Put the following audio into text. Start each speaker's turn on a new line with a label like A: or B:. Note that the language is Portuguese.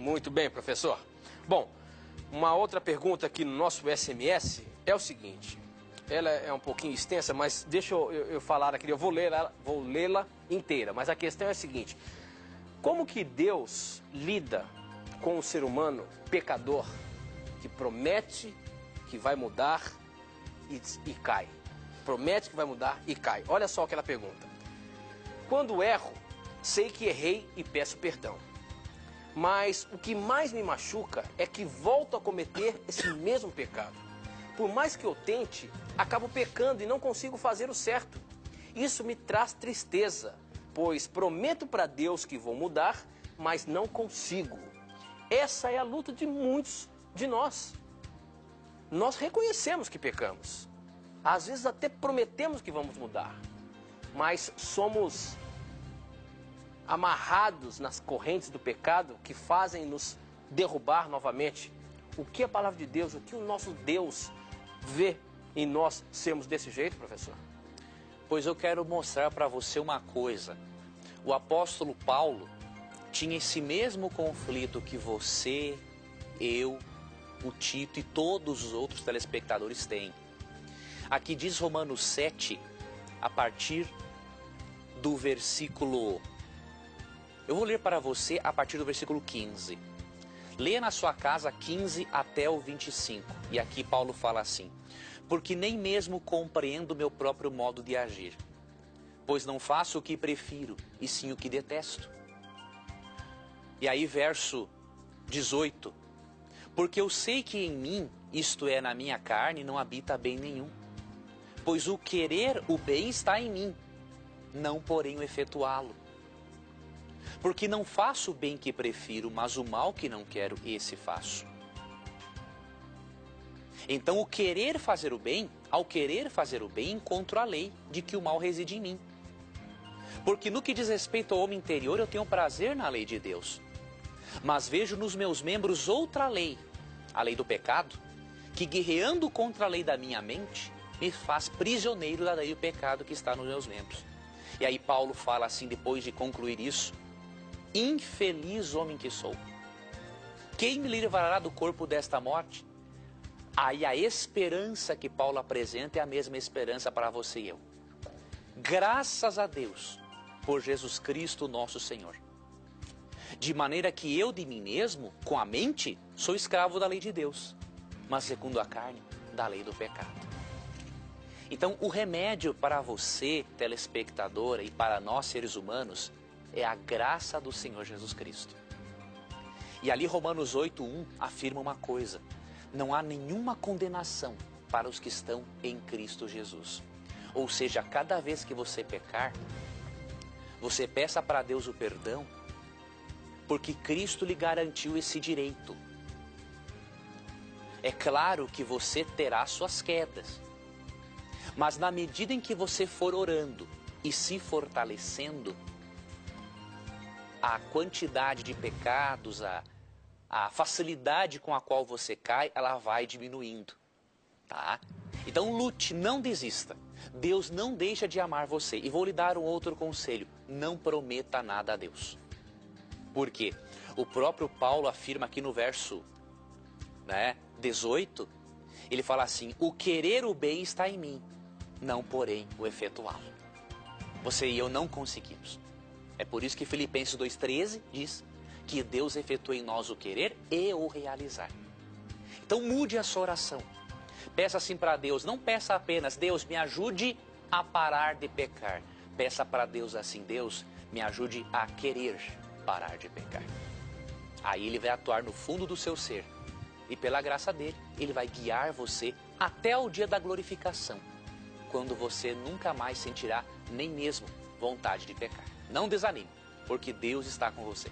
A: Muito bem, professor. Bom, uma outra pergunta aqui no nosso SMS é o seguinte. Ela é um pouquinho extensa, mas deixa eu falar aqui, eu vou lê-la inteira. Mas a questão é a seguinte: como que Deus lida com o ser humano pecador que promete que vai mudar e cai? Promete que vai mudar e cai. Olha só aquela pergunta. Quando erro, sei que errei e peço perdão. Mas o que mais me machuca é que volto a cometer esse mesmo pecado. Por mais que eu tente, acabo pecando e não consigo fazer o certo. Isso me traz tristeza, pois prometo para Deus que vou mudar, mas não consigo. Essa é a luta de muitos de nós. Nós reconhecemos que pecamos. Às vezes até prometemos que vamos mudar, mas somos amarrados nas correntes do pecado que fazem nos derrubar novamente. O que a palavra de Deus, o que o nosso Deus vê em nós sermos desse jeito, professor?
B: Pois eu quero mostrar para você uma coisa. O apóstolo Paulo tinha esse mesmo conflito que você, eu, o Tito e todos os outros telespectadores têm. Aqui diz Romanos 7, a partir do versículo... Eu vou ler para você a partir do versículo 15. Leia na sua casa 15 até o 25. E aqui Paulo fala assim: porque nem mesmo compreendo o meu próprio modo de agir, pois não faço o que prefiro, e sim o que detesto. E aí verso 18. Porque eu sei que em mim, isto é, na minha carne, não habita bem nenhum. Pois o querer o bem está em mim, não porém o efetuá-lo. Porque não faço o bem que prefiro, mas o mal que não quero, esse faço. Então ao querer fazer o bem, encontro a lei de que o mal reside em mim. Porque no que diz respeito ao homem interior, eu tenho prazer na lei de Deus. Mas vejo nos meus membros outra lei, a lei do pecado, que guerreando contra a lei da minha mente, me faz prisioneiro da lei do pecado que está nos meus membros. E aí Paulo fala assim, depois de concluir isso: infeliz homem que sou, quem me livrará do corpo desta morte? Aí a esperança que Paulo apresenta é a mesma esperança para você e eu. Graças a Deus por Jesus Cristo nosso Senhor. De maneira que eu de mim mesmo, com a mente, sou escravo da lei de Deus, mas segundo a carne, da lei do pecado. Então o remédio para você, telespectadora, e para nós seres humanos, é a graça do Senhor Jesus Cristo. E ali Romanos 8:1 afirma uma coisa: não há nenhuma condenação para os que estão em Cristo Jesus. Ou seja, cada vez que você pecar, você peça para Deus o perdão, porque Cristo lhe garantiu esse direito. É claro que você terá suas quedas, mas na medida em que você for orando e se fortalecendo, a quantidade de pecados, a facilidade com a qual você cai, ela vai diminuindo, tá? Então lute, não desista. Deus não deixa de amar você. E vou lhe dar um outro conselho: não prometa nada a Deus. Por quê? O próprio Paulo afirma aqui no verso 18, ele fala assim: o querer o bem está em mim, não porém o efetuá-lo. Você e eu não conseguimos. É por isso que Filipenses 2,13 diz que Deus efetua em nós o querer e o realizar. Então mude a sua oração. Peça assim para Deus, não peça apenas: Deus, me ajude a parar de pecar. Peça para Deus assim: Deus, me ajude a querer parar de pecar. Aí Ele vai atuar no fundo do seu ser. E pela graça dele, Ele vai guiar você até o dia da glorificação, quando você nunca mais sentirá nem mesmo vontade de pecar. Não desanime, porque Deus está com você.